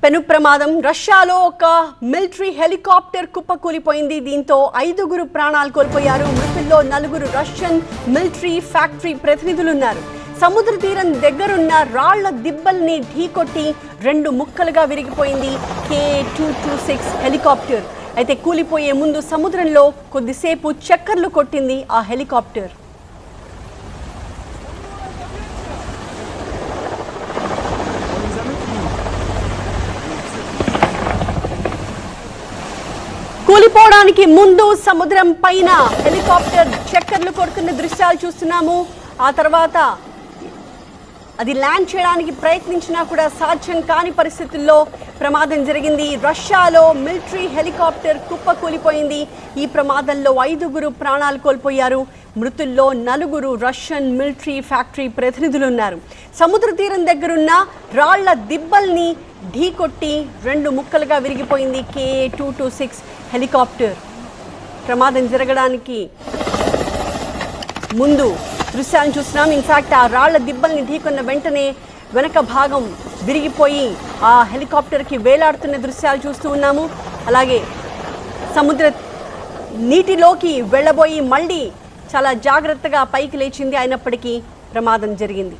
పెను ప్రమాదం రష్యాలో ఒక మిలిటరీ హెలికాప్టర్ కుప్పకూలిపోయింది. దీంతో 5 ప్రాణాలు కోల్పోయారు. మృతుల్లో 4 రష్యన్ మిలిటరీ ఫ్యాక్టరీ ప్రతినిధులు ఉన్నారు. సముద్ర తీరం దగ్గరున్న రాళ్ల దిబ్బల్ని ఢీకొట్టి 2 ముక్కలుగా విరిగిపోయింది K-226 హెలికాప్టర్. అయితే కూలిపోయే ముందు సముద్రంలో కొద్దిసేపు చక్కర్లు కొట్టింది ఆ హెలికాప్టర్. కూలిపోవడానికి ముందు సముద్రం పైన హెలికాప్టర్ చక్కర్లు కొడుతున్న దృశ్యాలు చూస్తున్నాము. ఆ తర్వాత అది ల్యాండ్ చేయడానికి ప్రయత్నించినా కూడా సాధ్యం కాని పరిస్థితుల్లో ప్రమాదం జరిగింది. రష్యాలో మిలిటరీ హెలికాప్టర్ కుప్పకూలిపోయింది. ఈ ప్రమాదంలో 5 ప్రాణాలు కోల్పోయారు. మృతుల్లో 4 రష్యన్ మిలిటరీ ఫ్యాక్టరీ ప్రతినిధులు ఉన్నారు. సముద్ర తీరం దగ్గరున్న రాళ్ల దిబ్బల్ని ఢీకొట్టి 2 ముక్కలుగా విరిగిపోయింది K-226 హెలికాప్టర్. ప్రమాదం జరగడానికి ముందు దృశ్యాన్ని చూస్తున్నాం. ఇన్ఫాక్ట్ ఆ రాళ్ల దిబ్బల్ని ఢీకొన్న వెంటనే వెనక భాగం విరిగిపోయి ఆ హెలికాప్టర్కి వేలాడుతున్న దృశ్యాలు చూస్తూ ఉన్నాము. అలాగే సముద్ర నీటిలోకి వెళ్ళబోయి మళ్ళీ చాలా జాగ్రత్తగా పైకి లేచింది. అయినప్పటికీ ప్రమాదం జరిగింది.